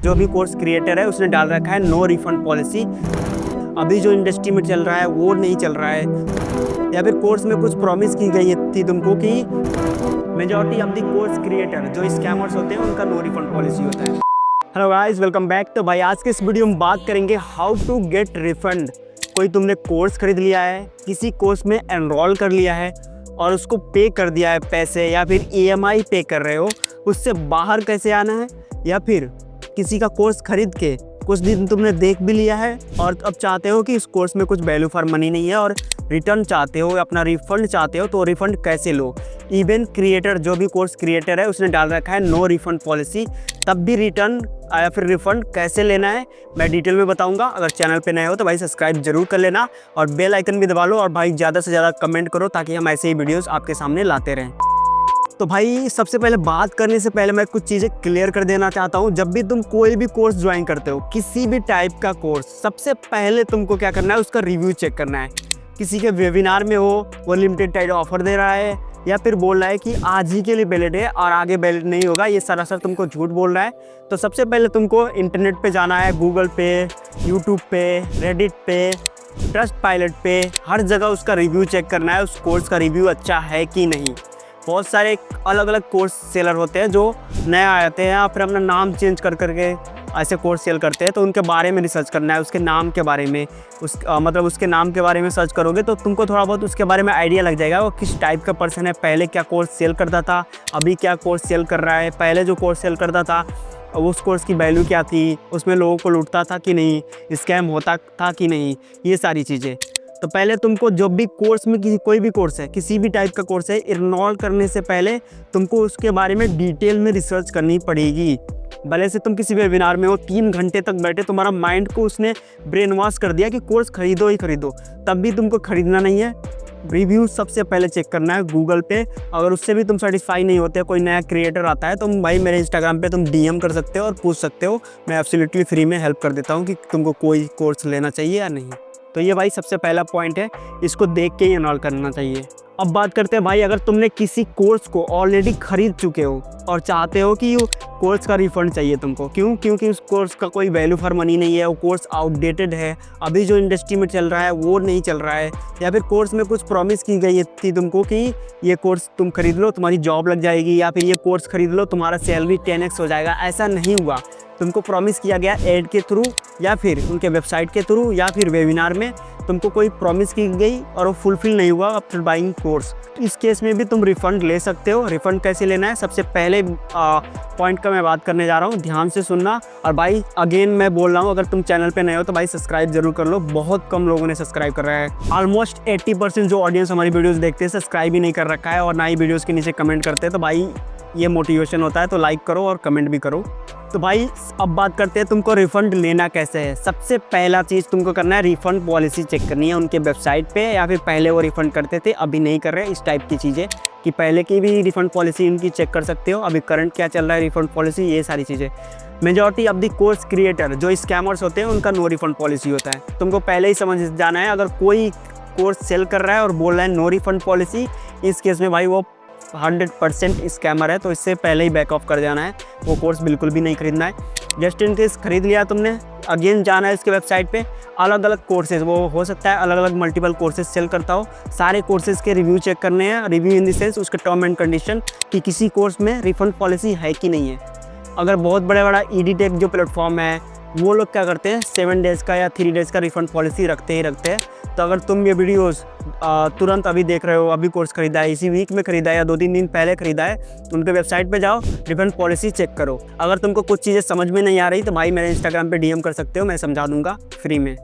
जो भी course creator है उसने डाल रखा है नो रिफंड पॉलिसी। अभी जो इंडस्ट्री में चल रहा है वो नहीं चल रहा है, या फिर कोर्स में कुछ प्रॉमिस की गई थी तुमको कि majority of the course creator जो स्कैमर्स होते हैं उनका नो रिफंड पॉलिसी होता है। Hello guys, welcome back. तो भाई आज के इस वीडियो में बात करेंगे हाउ टू गेट रिफंड। कोई तुमने कोर्स खरीद लिया है, किसी कोर्स में एनरोल कर लिया है और उसको पे कर दिया है पैसे, या फिर EMI पे कर रहे हो, उससे बाहर कैसे आना है। या फिर किसी का कोर्स खरीद के कुछ दिन तुमने देख भी लिया है और अब चाहते हो कि इस कोर्स में कुछ वैल्यू फॉर मनी नहीं है और रिटर्न चाहते हो, अपना रिफंड चाहते हो, तो रिफंड कैसे लो। इवन क्रिएटर जो भी कोर्स क्रिएटर है उसने डाल रखा है नो रिफंड पॉलिसी, तब भी रिटर्न या फिर रिफंड कैसे लेना है मैं डिटेल में बताऊंगा। अगर चैनल पे नए हो तो भाई सब्सक्राइब जरूर कर लेना और बेल आइकन भी दबा लो, और भाई ज़्यादा से ज़्यादा कमेंट करो ताकि हम ऐसे ही वीडियोज़ आपके सामने लाते रहें। तो भाई सबसे पहले बात करने से पहले मैं कुछ चीज़ें क्लियर कर देना चाहता हूँ। जब भी तुम कोई भी कोर्स ज्वाइन करते हो, किसी भी टाइप का कोर्स, सबसे पहले तुमको क्या करना है, उसका रिव्यू चेक करना है। किसी के वेबिनार में हो, वो लिमिटेड टाइम ऑफर दे रहा है या फिर बोल रहा है कि आज ही के लिए वैलिड है और आगे वैलिड नहीं होगा, ये सरासर तुमको झूठ बोल रहा है। तो सबसे पहले तुमको इंटरनेट पे जाना है, गूगल पे, यूट्यूब पे, रेडिट पे, ट्रस्टपाइलट पे, हर जगह उसका रिव्यू चेक करना है, उस कोर्स का रिव्यू अच्छा है कि नहीं। बहुत सारे अलग अलग कोर्स सेलर होते हैं जो नया आते हैं या फिर अपना नाम चेंज कर करके ऐसे कोर्स सेल करते हैं, तो उनके बारे में रिसर्च करना है, उसके नाम के बारे में, उसके नाम के बारे में सर्च करोगे तो तुमको थोड़ा बहुत उसके बारे में आइडिया लग जाएगा वो किस टाइप का पर्सन है, पहले क्या कोर्स सेल करता था, अभी क्या कोर्स सेल कर रहा है, पहले जो कोर्स सेल करता था उस कोर्स की वैल्यू क्या थी, उसमें लोगों को लूटता था कि नहीं, स्कैम होता था कि नहीं, ये सारी चीज़ें। तो पहले तुमको जो भी कोर्स में कोई भी कोर्स है, किसी भी टाइप का कोर्स है, इनरोल करने से पहले तुमको उसके बारे में डिटेल में रिसर्च करनी पड़ेगी। भले से तुम किसी वेबिनार में हो, 3 घंटे तक बैठे, तुम्हारा माइंड को उसने ब्रेन वॉश कर दिया कि कोर्स खरीदो ही खरीदो, तब भी तुमको खरीदना नहीं है। रिव्यू सबसे पहले चेक करना है गूगल पे। अगर उससे भी तुम सेटिस्फाई नहीं होते, कोई नया क्रिएटर आता है, तो भाई मेरे इंस्टाग्राम पे तुम DM कर सकते हो और पूछ सकते हो, मैं एब्सोल्युटली फ्री में हेल्प कर देता हूँ कि तुमको कोई कोर्स लेना चाहिए या नहीं। तो ये भाई सबसे पहला पॉइंट है, इसको देख के ही एनरोल करना चाहिए। अब बात करते हैं भाई, अगर तुमने किसी कोर्स को ऑलरेडी खरीद चुके हो और चाहते हो कि कोर्स का रिफंड चाहिए तुमको, क्योंकि उस कोर्स का कोई वैल्यू फॉर मनी नहीं है, वो कोर्स आउटडेटेड है, अभी जो इंडस्ट्री में चल रहा है वो नहीं चल रहा है, या फिर कोर्स में कुछ प्रॉमिस की गई थी तुमको कि ये कोर्स तुम खरीद लो तुम्हारी जॉब लग जाएगी, या फिर ये कोर्स खरीद लो तुम्हारा सैलरी 10x हो जाएगा। ऐसा नहीं हुआ। तुमको प्रॉमिस किया गया एड के थ्रू या फिर उनके वेबसाइट के थ्रू या फिर वेबिनार में तुमको कोई प्रॉमिस की गई और वो फुलफिल नहीं हुआ आफ्टर बाइंग कोर्स। इस केस में भी तुम रिफ़ंड ले सकते हो। रिफ़ंड कैसे लेना है, सबसे पहले पॉइंट का मैं बात करने जा रहा हूँ, ध्यान से सुनना। और भाई अगेन मैं बोल रहा हूँ, अगर तुम चैनल पे नए हो तो भाई सब्सक्राइब जरूर कर लो। बहुत कम लोगों ने सब्सक्राइब कर रहा है। ऑलमोस्ट 80% जो ऑडियंस हमारी वीडियोज़ देखते हैं सब्सक्राइब ही नहीं कर रखा है और ना ही वीडियोज़ के नीचे कमेंट करते हैं। तो भाई ये मोटिवेशन होता है, तो लाइक करो और कमेंट भी करो। तो भाई अब बात करते हैं तुमको रिफ़ंड लेना कैसे है। सबसे पहला चीज़ तुमको करना है, रिफ़ंड पॉलिसी चेक करनी है उनके वेबसाइट पे, या फिर पहले वो रिफ़ंड करते थे अभी नहीं कर रहे, इस टाइप की चीज़ें कि पहले की भी रिफ़ंड पॉलिसी इनकी चेक कर सकते हो, अभी करंट क्या चल रहा है रिफ़ंड पॉलिसी, ये सारी चीज़ें। Majority of the course creator जो स्कैमर्स होते हैं उनका नो रिफ़ंड पॉलिसी होता है। तुमको पहले ही समझ जाना है, अगर कोई कोर्स सेल कर रहा है और बोल रहा है नो रिफ़ंड पॉलिसी, इस केस में भाई वो 100% स्कैमर है, तो इससे पहले ही बैक ऑफ कर जाना है, वो कोर्स बिल्कुल भी नहीं खरीदना है। जस्ट इन केस खरीद लिया तुमने, अगेन जाना है इसके वेबसाइट पे। अलग अलग कोर्सेज, वो हो सकता है अलग अलग मल्टीपल कोर्सेज सेल करता हो, सारे कोर्सेज के रिव्यू चेक करने हैं। रिव्यू इन द सेंस उसके टर्म एंड कंडीशन कि किसी कोर्स में रिफंड पॉलिसी है कि नहीं है। अगर बहुत बड़ा EdTech जो प्लेटफॉर्म है वो लोग क्या करते हैं, 7 डेज़ का या 3 डेज़ का रिफंड पॉलिसी रखते हैं। तो अगर तुम ये वीडियोस तुरंत अभी देख रहे हो, अभी कोर्स खरीदा है, इसी वीक में खरीदा है या 2-3 दिन पहले खरीदा है, उनके वेबसाइट पे जाओ, रिफंड पॉलिसी चेक करो। अगर तुमको कुछ चीज़ें समझ में नहीं आ रही तो भाई मेरे इंस्टाग्राम पे DM कर सकते हो, मैं समझा दूंगा फ्री में।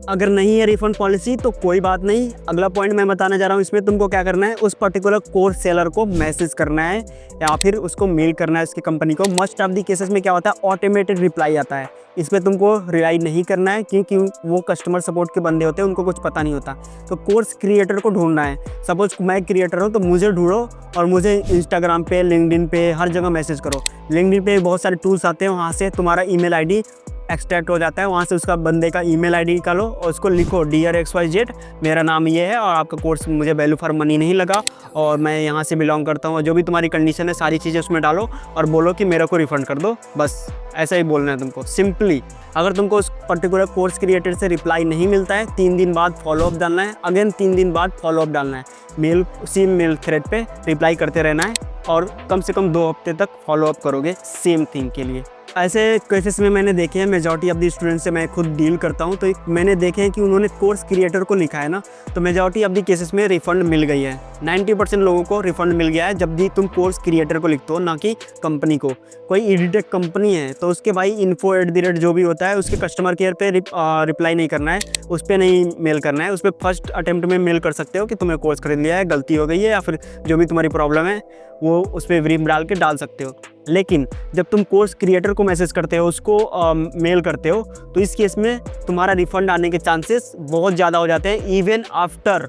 अगर नहीं है रिफंड पॉलिसी तो कोई बात नहीं। अगला पॉइंट मैं बताने जा रहा हूँ, इसमें तुमको क्या करना है, उस पर्टिकुलर कोर्स सेलर को मैसेज करना है या फिर उसको मेल करना है उसकी कंपनी को। मोस्ट ऑफ दी केसेस में क्या होता है, ऑटोमेटेड रिप्लाई आता है, इस पर तुमको रिलाई नहीं करना है क्योंकि वो कस्टमर सपोर्ट के बंदे होते हैं, उनको कुछ पता नहीं होता। तो कोर्स क्रिएटर को ढूंढना है। सपोज मैं क्रिएटर हूँ तो मुझे ढूंढो और मुझे इंस्टाग्राम पे, लिंक्डइन पे, हर जगह मैसेज करो। लिंक्डइन पे बहुत सारे टूल्स आते हैं, वहाँ से तुम्हारा ईमेल ID एक्सट्रैक्ट हो जाता है, वहाँ से उसका बंदे का ईमेल आईडी निकालो और उसको लिखो डियर XYZ, मेरा नाम ये है और आपका कोर्स मुझे वैल्यू फॉर मनी नहीं लगा और मैं यहाँ से बिलोंग करता हूँ, जो भी तुम्हारी कंडीशन है सारी चीज़ें उसमें डालो और बोलो कि मेरे को रिफ़ंड कर दो। बस ऐसा ही बोलना है तुमको सिंपली। अगर तुमको उस पर्टिकुलर कोर्स क्रिएटर से रिप्लाई नहीं मिलता है, 3 दिन बाद फॉलोअप डालना है, अगेन 3 दिन बाद फॉलोअप डालना है, मेल उसी मेल थ्रेड पे रिप्लाई करते रहना है और कम से कम 2 हफ्ते तक फॉलोअप करोगे सेम थिंग के लिए। ऐसे केसेस में मैंने देखे हैं, मेजॉरिटी ऑफ द स्टूडेंट से मैं खुद डील करता हूं, तो मैंने देखे हैं कि उन्होंने कोर्स क्रिएटर को लिखा है ना, तो मेजॉरिटी ऑफ द केसेस में रिफ़ंड मिल गई है। 90% लोगों को रिफ़ंड मिल गया है जब भी तुम कोर्स क्रिएटर को लिखते हो, ना कि कंपनी को। कोई एडिटेक कंपनी है तो उसके भाई info@ जो भी होता है उसके कस्टमर केयर पे रिप्लाई नहीं करना है, उस पर नहीं मेल करना है, उस पर फर्स्ट अटेम्प्ट में मेल कर सकते हो कि तुम्हें कोर्स खरीद लिया है, गलती हो गई है, या फिर जो भी तुम्हारी प्रॉब्लम है वो उस पर ब्रीफ डाल के डाल सकते हो। लेकिन जब तुम कोर्स क्रिएटर को मैसेज करते हो, उसको मेल करते हो, तो इस केस में तुम्हारा रिफ़ंड आने के चांसेस बहुत ज़्यादा हो जाते हैं। इवन आफ्टर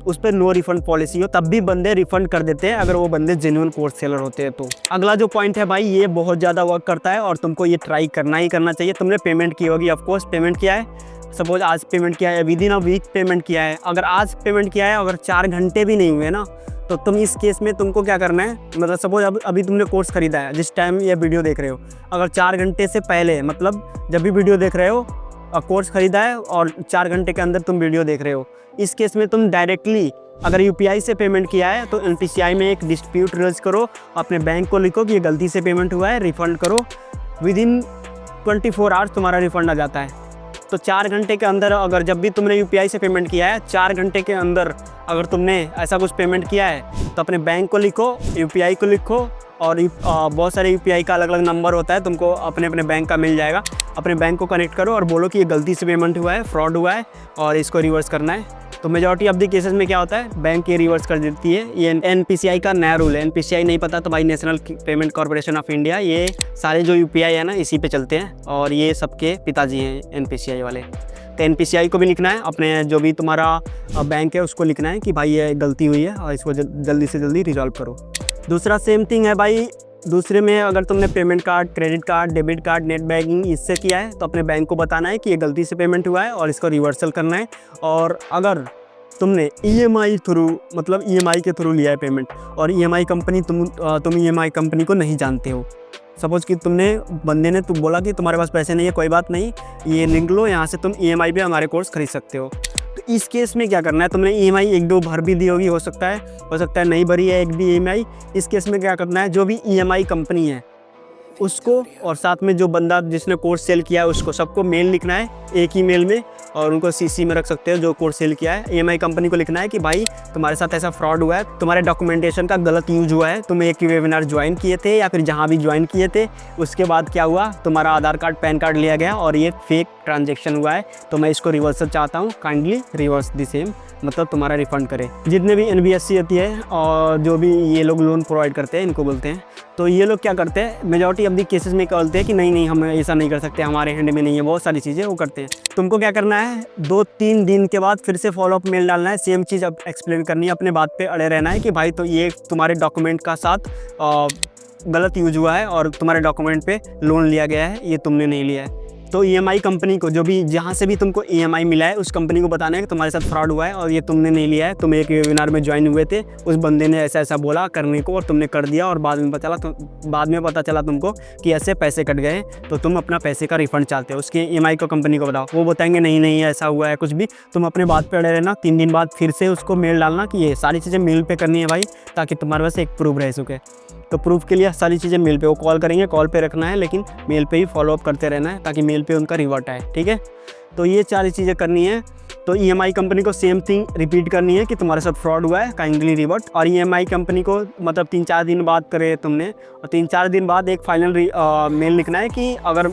उस पर नो रिफ़ंड पॉलिसी हो तब भी बंदे रिफ़ंड कर देते हैं, अगर वो बंदे जेन्युइन कोर्स सेलर होते हैं तो। अगला जो पॉइंट है भाई, ये बहुत ज़्यादा वर्क करता है और तुमको ये ट्राई करना ही करना चाहिए। तुमने पेमेंट की होगी, ऑफकोर्स पेमेंट किया है, सपोज आज पेमेंट किया है, विदिन अ वीक पेमेंट किया है। अगर आज पेमेंट किया है, अगर 4 घंटे भी नहीं हुए ना, तो तुम इस केस में तुमको क्या करना है, मतलब सपोज अभी तुमने कोर्स खरीदा है, जिस टाइम ये वीडियो देख रहे हो, अगर 4 घंटे से पहले, मतलब जब भी वीडियो देख रहे हो, कोर्स खरीदा है और 4 घंटे के अंदर तुम वीडियो देख रहे हो, इस केस में तुम डायरेक्टली अगर UPI से पेमेंट किया है तो NPCI में एक डिस्प्यूट रजिस करो, अपने बैंक को लिखो कि ये गलती से पेमेंट हुआ है, रिफ़ंड करो। विदिन 24 आवर्स तुम्हारा रिफ़ंड आ जाता है। तो 4 घंटे के अंदर, अगर जब भी तुमने UPI से पेमेंट किया है, 4 घंटे के अंदर अगर तुमने ऐसा कुछ पेमेंट किया है तो अपने बैंक को लिखो, UPI को लिखो, और बहुत सारे UPI का अलग अलग नंबर होता है, तुमको अपने अपने बैंक का मिल जाएगा। अपने बैंक को कनेक्ट करो और बोलो कि ये गलती से पेमेंट हुआ है, फ्रॉड हुआ है और इसको रिवर्स करना है। तो मेजॉरिटी ऑफ द केसेस में क्या होता है, बैंक ये रिवर्स कर देती है। ये NPCI का नया रूल है। NPCI नहीं पता तो भाई national payment corporation of India, ये सारे जो UPI है ना इसी पे चलते हैं और ये सबके पिताजी हैं NPCI वाले। तो NPCI को भी लिखना है, अपने जो भी तुम्हारा बैंक है उसको लिखना है कि भाई ये गलती हुई है और इसको जल्दी से जल्दी रिजॉल्व करो। दूसरा सेम थिंग है भाई, दूसरे में अगर तुमने payment card, credit card, debit card, net banking इससे किया है तो अपने बैंक को बताना है कि ये गलती से पेमेंट हुआ है और इसको रिवर्सल करना है। और अगर तुमने EMI थ्रू, मतलब EMI के थ्रू लिया है पेमेंट और EMI कंपनी तुम EMI कंपनी को नहीं जानते हो, सपोज़ कि बंदे ने तुम बोला कि तुम्हारे पास पैसे नहीं है, कोई बात नहीं, ये लिंक लो, यहाँ से तुम EMI पे हमारे कोर्स खरीद सकते हो। तो इस केस में क्या करना है, तुमने EMI 1-2 भर भी दी होगी, हो सकता है नहीं भरी है एक भी EMI। इस केस में क्या करना है, जो भी EMI कंपनी है उसको और साथ में जो बंदा जिसने कोर्स सेल किया है उसको, सबको मेल लिखना है एक ही मेल में, और उनको CC में रख सकते हो जो कोर्स सेल किया है। EMI कंपनी को लिखना है कि भाई तुम्हारे साथ ऐसा फ्रॉड हुआ है, तुम्हारे डॉक्यूमेंटेशन का गलत यूज हुआ है, तुम एक वेबिनार ज्वाइन किए थे या फिर जहाँ भी ज्वाइन किए थे, उसके बाद क्या हुआ, तुम्हारा आधार कार्ड, पैन कार्ड लिया गया और ये फेक ट्रांजेक्शन हुआ है, तो मैं इसको रिवर्सल चाहता हूँ, काइंडली रिवर्स द सेम, मतलब तुम्हारा रिफ़ंड करे। जितने भी NBFC होती है और जो भी ये लोग लोन प्रोवाइड करते हैं, इनको बोलते हैं, तो ये लोग क्या करते हैं, मेजॉरिटी ऑफ द केसेस में बोलते हैं कि नहीं हम ऐसा नहीं कर सकते, हमारे हैंड में नहीं है, बहुत सारी चीज़ें वो करते हैं। तुमको क्या करना है, 2-3 दिन के बाद फिर से फॉलोअप मेल डालना है, सेम चीज़ अब एक्सप्लेन करनी है, अपने बात पे अड़े रहना है कि भाई तो ये तुम्हारे डॉक्यूमेंट का साथ गलत यूज हुआ है और तुम्हारे डॉक्यूमेंट पे लोन लिया गया है, ये तुमने नहीं लिया है। तो EMI कंपनी को, जो भी जहाँ से भी तुमको EMI मिला है उस कंपनी को बताना है कि तुम्हारे साथ फ्रॉड हुआ है और ये तुमने नहीं लिया है, तुम एक वेबिनार में ज्वाइन हुए थे, उस बंदे ने ऐसा ऐसा बोला करने को और तुमने कर दिया और बाद में पता चला तुमको कि ऐसे पैसे कट गए, तो तुम अपना पैसे का रिफ़ंड चाहते हो। उसके EMI को कंपनी को बताओ, वो बताएंगे नहीं ऐसा हुआ है कुछ भी। तुम अपने बात पे अड़े रहना, 3 दिन बाद फिर से उसको मेल डालना कि ये सारी चीज़ें मेल पे करनी है भाई, ताकि तुम्हारे पास एक प्रूफ रह सके। तो प्रूफ के लिए सारी चीज़ें मेल पे, वो कॉल करेंगे, कॉल पे रखना है, लेकिन मेल पे ही फॉलोअप करते रहना है ताकि मेल पे उनका रिवर्ट आए, ठीक है। तो ये सारी चीज़ें करनी है। तो EMI कंपनी को सेम थिंग रिपीट करनी है कि तुम्हारे साथ फ्रॉड हुआ है, काइंडली रिवर्ट। और EMI कंपनी को मतलब 3-4 दिन बाद करे तुमने, और 3-4 दिन बाद एक फाइनल मेल लिखना है कि अगर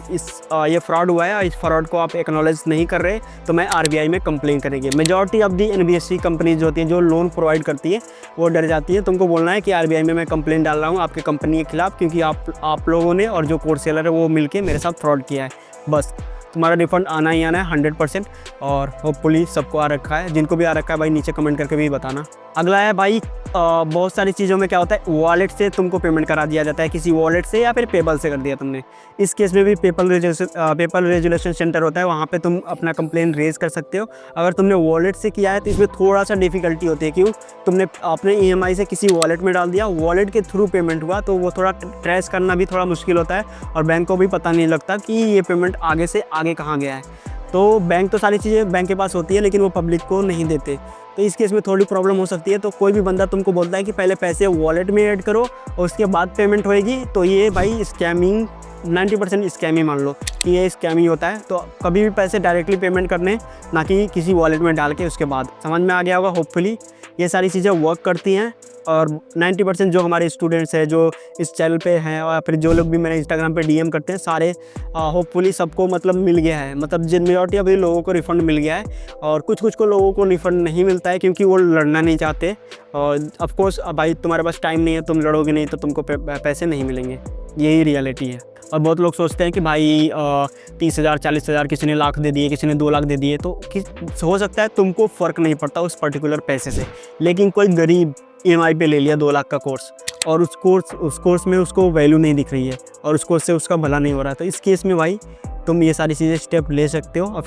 ये फ्रॉड हुआ है और इस फ्रॉड को आप एक्नॉलेज नहीं कर रहे तो मैं RBI में कंप्लेन करेंगे। Majority of the NBFC companies होती है जो लोन प्रोवाइड करती है, वो डर जाती है। तुमको बोलना है कि RBI में मैं कंप्लेन डाल रहा हूँ आपके कंपनी के खिलाफ, क्योंकि आप लोगों ने और जो कोर्स सेलर है वो मिलके मेरे साथ फ्रॉड किया है। बस तुम्हारा रिफ़ंड आना ही आना है 100%। और होपफुली सबको आ रखा है, जिनको भी आ रखा है भाई नीचे कमेंट करके भी बताना। अगला है भाई बहुत सारी चीज़ों में क्या होता है, वॉलेट से तुमको पेमेंट करा दिया जाता है, किसी वॉलेट से या फिर पेपल से कर दिया तुमने। इस केस में भी पेपल रेजुलेशन सेंटर होता है, वहाँ पे तुम अपना कंप्लेन रेज कर सकते हो। अगर तुमने वॉलेट से किया है तो इसमें थोड़ा सा डिफिकल्टी होती है, क्यों, तुमने अपने EMI से किसी वॉलेट में डाल दिया, वॉलेट के थ्रू पेमेंट हुआ, तो वो थोड़ा ट्रेस करना भी थोड़ा मुश्किल होता है और बैंक को भी पता नहीं लगता कि ये पेमेंट आगे से आगे कहाँ गया है। तो बैंक तो सारी चीज़ें बैंक के पास होती है, लेकिन वो पब्लिक को नहीं देते, तो इस केस में थोड़ी प्रॉब्लम हो सकती है। तो कोई भी बंदा तुमको बोलता है कि पहले पैसे वॉलेट में ऐड करो और उसके बाद पेमेंट होएगी, तो ये भाई स्कैमिंग, 90% स्कैम ही मान लो कि ये स्कैम ही होता है। तो कभी भी पैसे डायरेक्टली पेमेंट करने, ना कि किसी वॉलेट में डाल के उसके बाद। समझ में आ गया होगा होपफुली, ये सारी चीज़ें वर्क करती हैं। और 90% जो हमारे स्टूडेंट्स हैं जो इस चैनल पे हैं, और फिर जो लोग भी मेरे इंस्टाग्राम पे DM करते हैं, सारे होपफुली सबको मतलब मिल गया है, मतलब मेजॉरिटी अभी लोगों को रिफ़ंड मिल गया है। और कुछ को लोगों को रिफ़ंड नहीं मिलता है क्योंकि वो लड़ना नहीं चाहते। और ऑफकोर्स भाई तुम्हारे पास टाइम नहीं है, तुम लड़ोगे नहीं तो तुमको पैसे नहीं मिलेंगे, यही रियलिटी है। और बहुत लोग सोचते हैं कि भाई 30,000 40,000 किसी ने लाख दे दिए, किसी ने 2 लाख दे दिए, तो हो सकता है तुमको फ़र्क नहीं पड़ता उस पर्टिकुलर पैसे से। लेकिन कोई गरीब EMI पे ले लिया 2 लाख का कोर्स, और उस कोर्स में उसको वैल्यू नहीं दिख रही है और उस कोर्स से उसका भला नहीं हो रहा है, तो इस केस में भाई तुम ये सारी चीज़ें स्टेप ले सकते हो।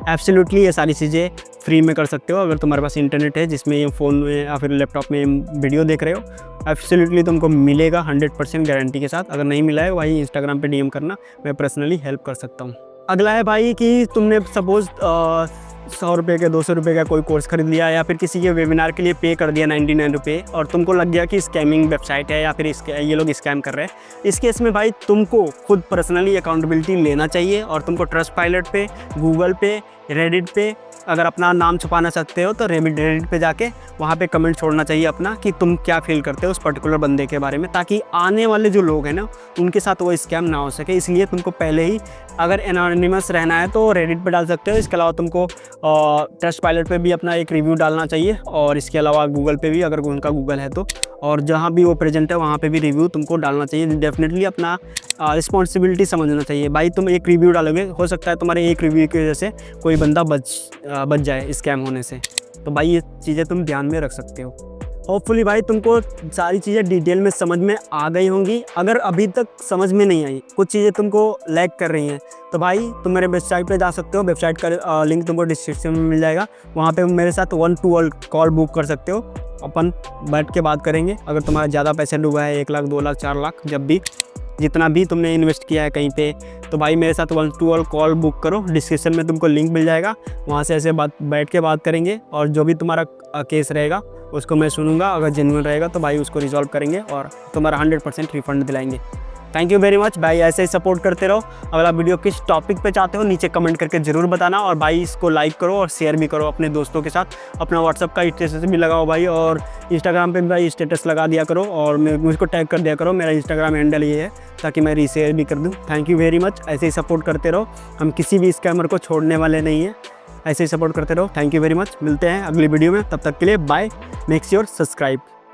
एब्सोल्युटली ये सारी चीज़ें फ्री में कर सकते हो अगर तुम्हारे पास इंटरनेट है, जिसमें ये फ़ोन में या फिर लैपटॉप में वीडियो देख रहे हो। एब्सोल्युटली तुमको मिलेगा 100% गारंटी के साथ। अगर नहीं मिला है भाई इंस्टाग्राम पे DM करना, मैं पर्सनली हेल्प कर सकता हूँ। अगला है भाई कि तुमने सपोज़ 100 रुपये का 200 रुपये का कोई कोर्स खरीद लिया, या फिर किसी के वेबिनार के लिए पे कर दिया 99 रुपये, और तुमको लग गया कि स्कैमिंग वेबसाइट है या फिर ये लोग स्कैम कर रहे हैं। इस केस में भाई तुमको खुद पर्सनली अकाउंटेबिलिटी लेना चाहिए और तुमको ट्रस्टपाइलट पे, गूगल पे, रेडिट पे अगर अपना नाम छुपाना चाहते हो तो रेडिट पे जाके वहाँ पे कमेंट छोड़ना चाहिए अपना कि तुम क्या फील करते हो उस पर्टिकुलर बंदे के बारे में, ताकि आने वाले जो लोग हैं ना उनके साथ वो स्कैम ना हो सके। इसलिए तुमको पहले ही अगर एनोनिमस रहना है तो रेडिट पे डाल सकते हो। इसके अलावा तुमको ट्रस्टपाइलट पे भी अपना एक रिव्यू डालना चाहिए, और इसके अलावा गूगल पे भी, अगर उनका गूगल है तो, और जहाँ भी वो प्रेजेंट है वहाँ पे भी रिव्यू तुमको डालना चाहिए। डेफिनेटली अपना रिस्पॉन्सिबिलिटी समझना चाहिए। भाई तुम एक रिव्यू डालोगे, हो सकता है तुम्हारे एक रिव्यू की वजह से कोई बंदा बच जाए स्कैम होने से, तो भाई ये चीज़ें तुम ध्यान में रख सकते हो। होपफुली भाई तुमको सारी चीज़ें डिटेल में समझ में आ गई होंगी। अगर अभी तक समझ में नहीं आई, कुछ चीज़ें तुमको लैग कर रही हैं, तो भाई तुम मेरे वेबसाइट पे जा सकते हो। वेबसाइट का लिंक तुमको डिस्क्रिप्शन में मिल जाएगा। वहाँ पे मेरे साथ 1-to-1 कॉल बुक कर सकते हो, अपन बैठ के बात करेंगे। अगर तुम्हारा ज़्यादा पैसा डूबा है, 1 लाख 2 लाख 4 लाख, जब भी जितना भी तुमने इन्वेस्ट किया है कहीं पे, तो भाई मेरे साथ 1-to-1 कॉल बुक करो। डिस्क्रिप्शन में तुमको लिंक मिल जाएगा, वहाँ से ऐसे बैठ के बात करेंगे, और जो भी तुम्हारा केस रहेगा उसको मैं सुनूंगा। अगर जेन्युइन रहेगा तो भाई उसको रिजॉल्व करेंगे और तुम्हारा 100% रिफंड दिलाएंगे। थैंक यू वेरी मच भाई, ऐसे ही सपोर्ट करते रहो। अगला वीडियो किस टॉपिक पे चाहते हो नीचे कमेंट करके ज़रूर बताना, और भाई इसको लाइक करो और शेयर भी करो अपने दोस्तों के साथ। अपना व्हाट्सअप का स्टेटस भी लगाओ भाई, और इंस्टाग्राम पे भाई स्टेटस लगा दिया करो, और मुझको टैग कर दिया करो। मेरा इंस्टाग्राम हैंडल ये है, ताकि मैं रीशेयर भी कर दूँ। थैंक यू वेरी मच, ऐसे ही सपोर्ट करते रहो। हम किसी भी स्कैमर को छोड़ने वाले नहीं हैं, ऐसे ही सपोर्ट करते रहो। थैंक यू वेरी मच, मिलते हैं अगली वीडियो में, तब तक के लिए बाय। Make sure subscribe.